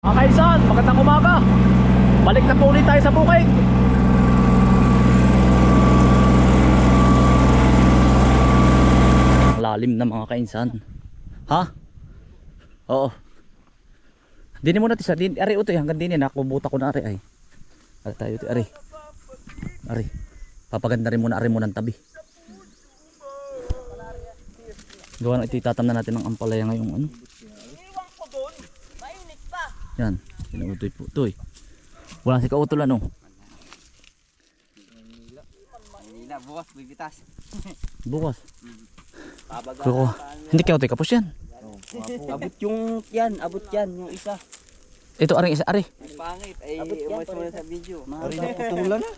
Mga kaisan, magandang umaga. Balik na po ulit tayo sa bukid. Lalim na mga kaisan. Ha? Oo. Dini mo natin sa din. Ari utoy hanggang dini nakubuta ko na ari ay. Ari tayo utoy ari. Ari. Papaganda rin muna ari mo ng tabi. Gawa na ititatam na natin ng ampalaya ngayong ano. Iwan ko doon. Mainit pa. Yan. Pinuutoy po. Utoy. Wala si kautulan no. Manila, bukas bibitas. Bukas. Pabaga. Kuko. Hindi kayo utoy kapos yan. Abot yung yan, abot yan yung isa. Ito aring isa ari. Ang pangit ay Abot yan, umas mo pare. sa video. Ari naputulan na.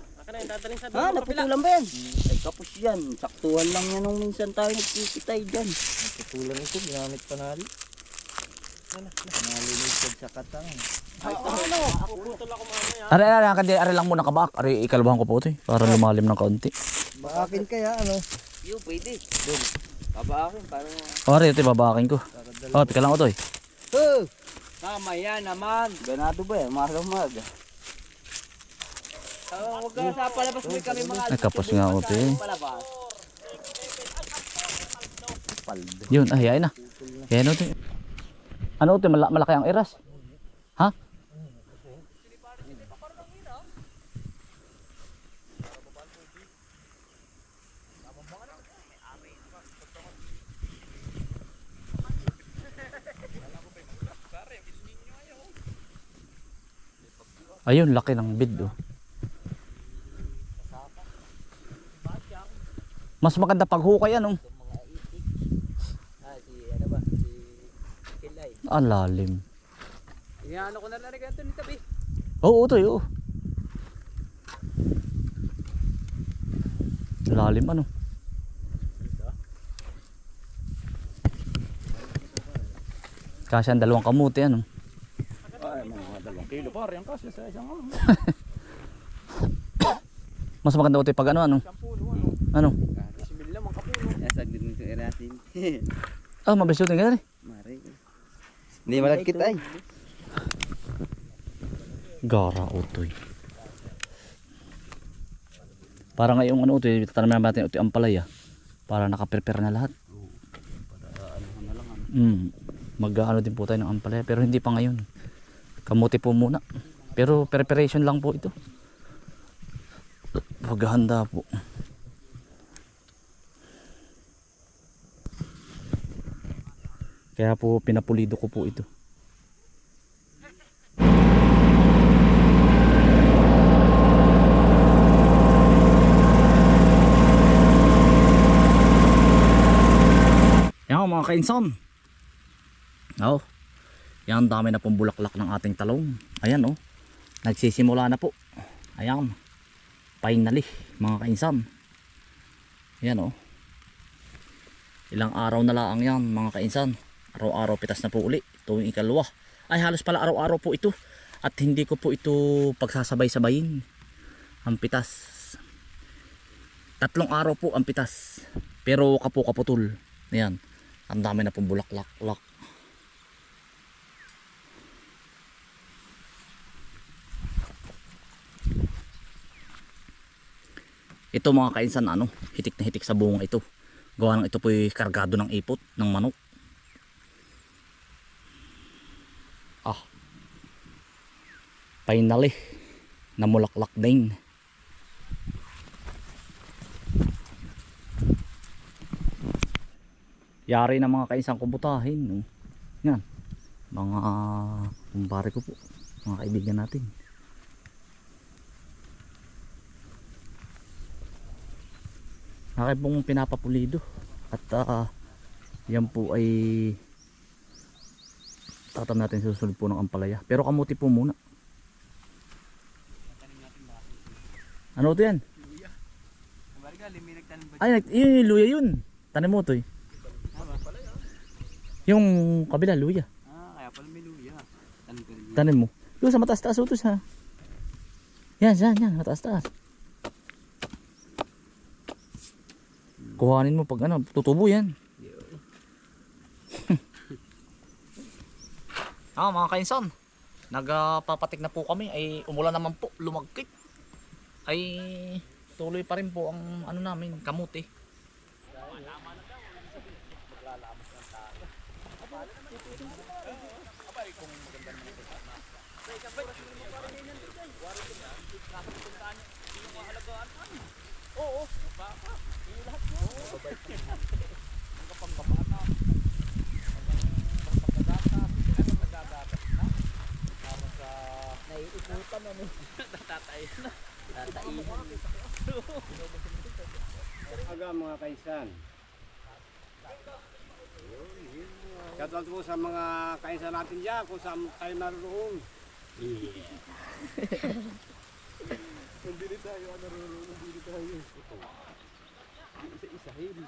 Ha, naputulan ba yan? Ay kapos yan. Saktuhan lang yan nung minsan tayo nagkikitay dyan. Naputulan ito, ginamit pa nali. Naliligtad sa katang. Ari lang muna kabak. Ari ikalbahan ko po ito para lumalim ng kaunti. Baakin kaya ano? Yo, pwede. Doon. Babaakin para O ari ito babakin ko. O pika lang ito eh. tama yan naman. Ganado ba yan? Umaga-umaga. Huwag ka sa palabas mo kami mga Nagkapos nga ito eh. palabas. Yun ay na. Yan ito. Ano ito malaki ang iras. Ha? Ayun, laki ng bid oh. Mas maganda paghukay ano. Ano ba? Si Kilay. Ang lalim. Inaano ko na lang ganito ni Tabi. Oo, ito yun. Lalim ano. Kasi ang dalawang kamuti ano. Ay, mga 2 kilo pare ang kasi sa isang ano. Mas maganda ito pag ano. Ano? Sibil lang mga kapuno. Yasag din nito erasin. Ah, mabilis ito nga rin. Mare. Hindi malagkit ay. Gara utoy. Para ngayong ano utoy, tatanaman natin utoy ang palaya. Para naka-prepare na lahat. Mag-ano din po tayo ng ampalaya pero hindi pa ngayon. Kamuti po muna. Pero preparation lang po ito. Paghahanda po. Kaya po pinapulido ko po ito. Yan mga kainsan. Oh, yan dami na pong bulaklak ng ating talong. Ayan oh, nagsisimula na po. Ayan, finally mga kainsan. Ayan oh, ilang araw na lang yan mga kainsan. Araw-araw pitas na po uli tuwing ikalwa. Ay halos pala araw-araw po ito. At hindi ko po ito pagsasabay-sabayin ang pitas. 3 araw po ang pitas. Pero kaputol. Ayan, ang dami na pong bulaklak. Ito mga kainsan ano, hitik na hitik sa bunga ito. Gawa ng ito po'y kargado ng ipot ng manok. Ah, finally namulaklak din. Yari na mga kainsan kubutahin no? Yan mga kumpare ko po, mga kaibigan natin. Akin pong pinapapulido at yan po ay tatam natin susunod po ng ampalaya. Pero kamuti po muna. Ano ito yan? Luya. Kumbaga, may nagtanim ba? Ay, yung luya yun. Tanim mo ito eh. Yung kabila, luya. Kaya pala may luya. Tanim ko rin. Tanim mo. Doon sa mataas-taas utos ha. Yan, mataas-taas. Kuhanin mo pag ano, tutubo yan. Mga kainsan, nagpapatik na po kami ay umulan naman po, lumagkit. Ay tuloy pa rin po ang ano namin, kamuti. Naiikutan na mo. Tataihan. Aga mga kaisan. Shoutout po sa mga kaisan natin dyan kung saan tayo naroon. Nandito tayo, naroon, nandito tayo. Isa-isahin.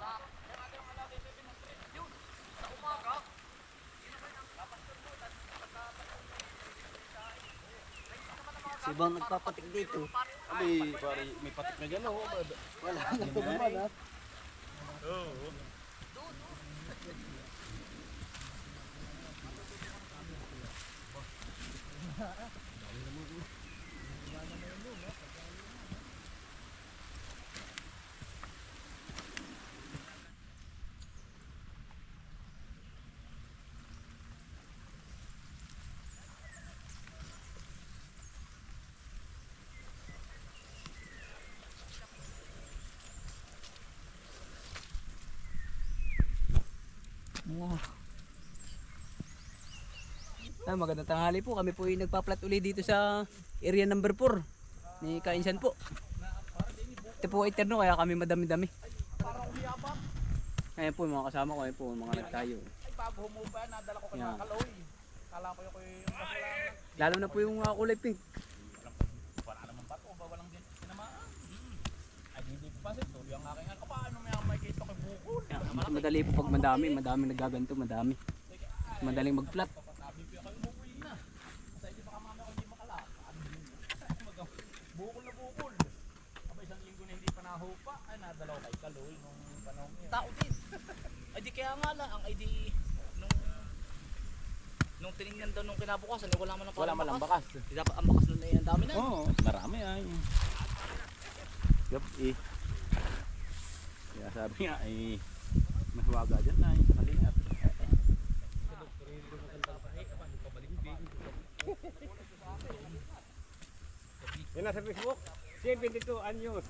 Sibang nagpapatik dito. Abi, pare, may patik na dyan, oh. Wala na ito naman, ha? Oo. Wow. Magandang tanghali po. Kami po ay nagpa-plat uli dito sa area number 4 ni Kainsan po. Ito po ay terno kaya kami madami-dami. Ayan po yung mga kasama ko, ayan po mga nagtayo. Bago humupa, nadala ko kay Yan. Makaloy. Kala ko yung Lalo na po yung kulay pink. wala naman pa to, walang tinamaan. Ay hindi pa kasi tuloy ang aking ano, paano may kita kay Bukol. Yan, mas madali po pag madami nagaganto, madami. Madaling mag-plat. Bukol na bukol. Aba isang linggo na hindi pa nahupa, ay nadalaw kay Kaloy nung panahon niya. Tao din. Ay di kaya nga lang, ang ID nung tinignan daw nung kinabukasan, eh, wala man ang Wala man lang bakas. Di dapat ang bakas nun ay ang dami na. Oo, marami ay. Yup, eh. Kaya sabi nga, eh, mahiwaga dyan na, kalingat. Yan na sa Facebook, 72 anyos.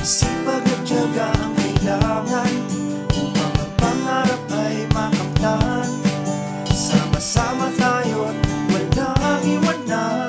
Sipag at tiyaga ang kailangan upang ang pangarap ay makamtan. Sama-sama tayo at walang iwanan.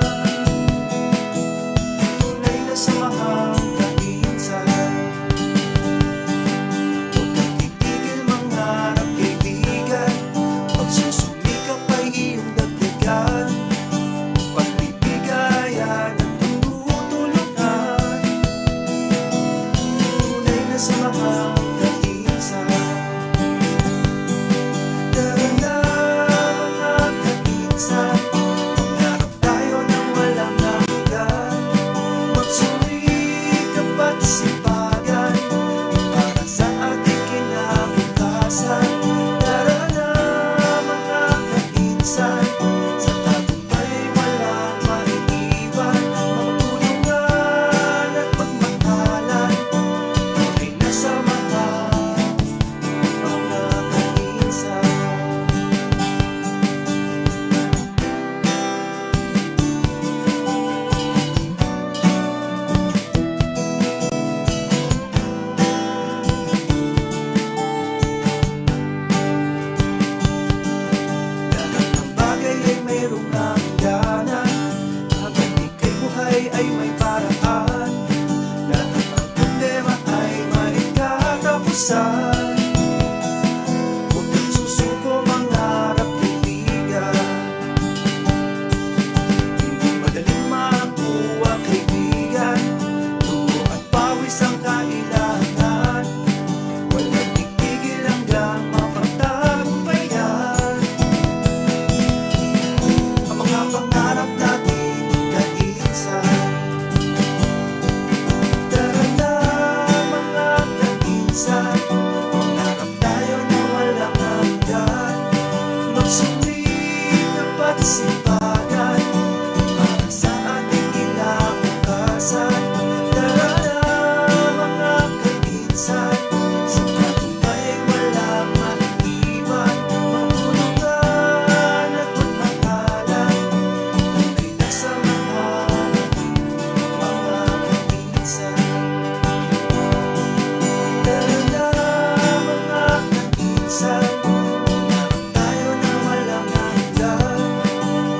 minsan umaak tayo na walang hanggan.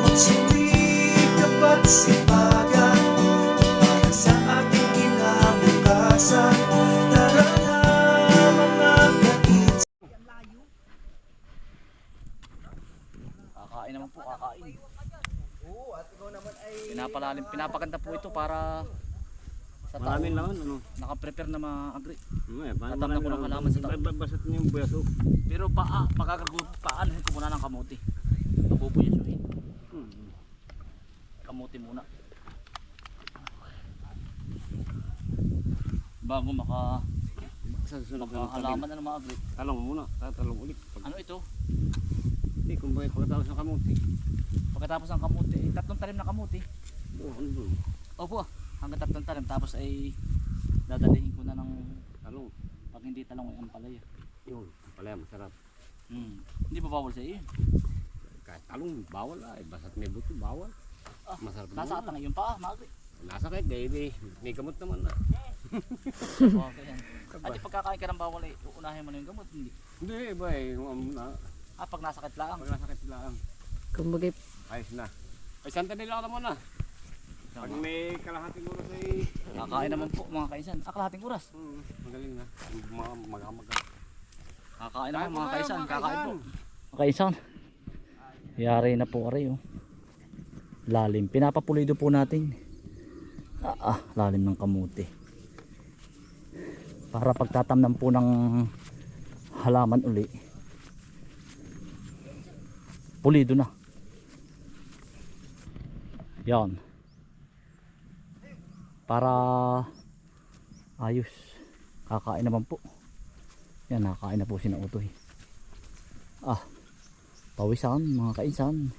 Magsumikap at sipagan para sa ating kinabukasan. Tara na mga kainsan. Kakain naman po, kakain. Oo, at ikaw naman ay pinapaganda po ito para sa tao. Maraming laman, ano? Naka-prepare na ma-agri. Tatam Tatam na ko ng halaman sa tao. Basat niyo yung buyaso. Pero paalahin ko muna ng kamuti. Pabubuyasuhin. Kamuti muna. Bago makahalaman na ng ma-agri. Talong muna, tatalong ulit. Ano ito? Hindi, kung bakit pagkatapos ng kamuti. Pagkatapos ng kamuti, tatlong talim na kamuti. Ano doon? Opo, hanggang tatlong talim. Tapos ay dadalihin ko na ng Talong. pag hindi talong ay ampalaya. Yun, palaya masarap. Hindi ba bawal sa iyo? Kahit talong, bawal ah. Basat may buto, bawal. Ah, Masarap nasa naman. atang yung paa, maagri. Nasa kahit gaya may gamot naman ah. Okay yan. At yung pagkakain ka ng bawal ay uunahin mo na yung gamot. Hindi. Hindi, iba eh. Pag nasakit lang. Pag nasakit lang. Kumbaga, Ayos na. Ay, santa nila ka naman ah. Pag may kalahating oras ay... Kakain naman po mga kaisan. Kalahating oras. Magaling na. Maga. Kakain naman mga Kain po kaisan. tayo, mga Kakain po. kaisan. Mga kaisan. Yari na po aray oh. Lalim. Pinapapulido po natin. Lalim ng kamuti. Para pagtatamnan po ng halaman uli. Pulido na. Yan. Para ayos. Kakain naman po. Yan, nakakain na po si na Utoy. Pawisan mga kainsan.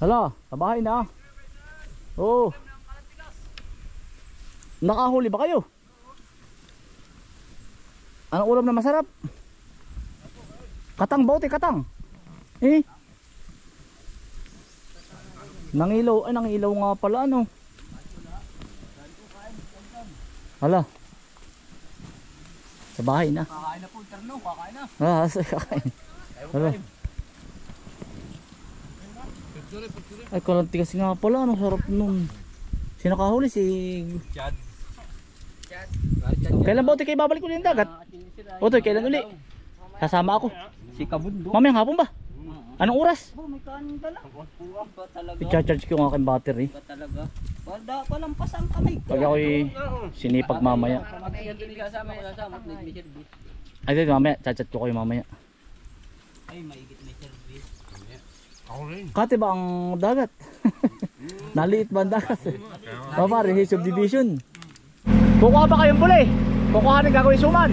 Hala, sa bahay na. Oo. Nakahuli ba kayo? Anong ulam na masarap? Katang bote, katang. Nangilaw, nangilaw nga pala ano. Hala. Sa bahay na. kakain na po, terno, kakain na. Kakain. Hala. Ay, kalanti kasi nga pala, ano sarap nun. Sino kahuli? Si... Chad. Kailan ba kayo babalik ulit ng dagat? Otoy, kailan uli? Sasama ako. Si Kabundo. Mamayang hapon ba? Anong oras? May kanin dala. Ba talaga? I-charge ko ang aking battery. Ba talaga? Palampas ang kamay ko. Pag ako'y sinipag mamaya. Ganito ni kasama may service. Ay, guys, mamaya. Chat ko kayo mamaya. Ay, maigit may service. Kati ba ang dagat? Naliit ba ang dagat? Pare, subdivision. Kukuha ba kayong puli? Kukuha rin gagawin suman.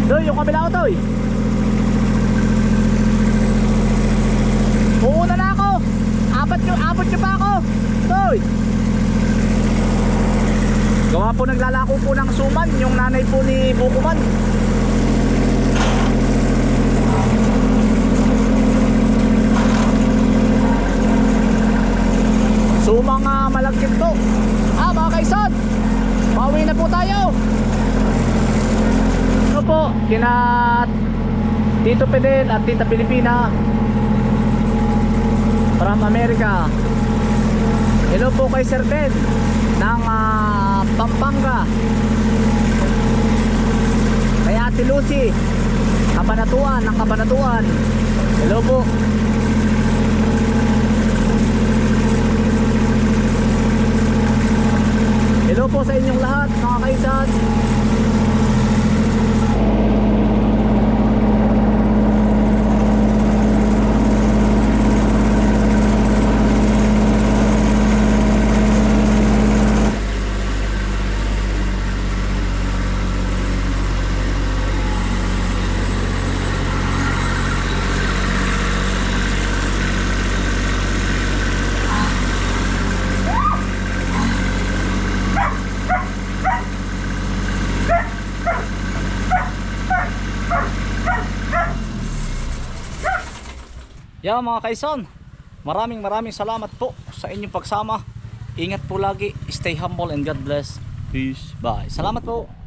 Doy, yung kabila ko toy. Uuna na ako. Abot nyo pa ako. Toy. Gawa po naglalako po ng suman. Yung nanay po ni Bukuman. Sumang malagkit to. Mga kaisan, pauwi na po tayo. Ito po, kina Tito Fidel at Tita Pilipina from America. Hello po kay Sir Ben ng Pampanga. Kay Ate Lucy Kabanatuan ng Kabanatuan. Hello po. Hello po sa inyong lahat mga kaisan. Yan mga kaisan, maraming salamat po sa inyong pagsama. Ingat po lagi, stay humble and God bless. Peace. Bye. Salamat po.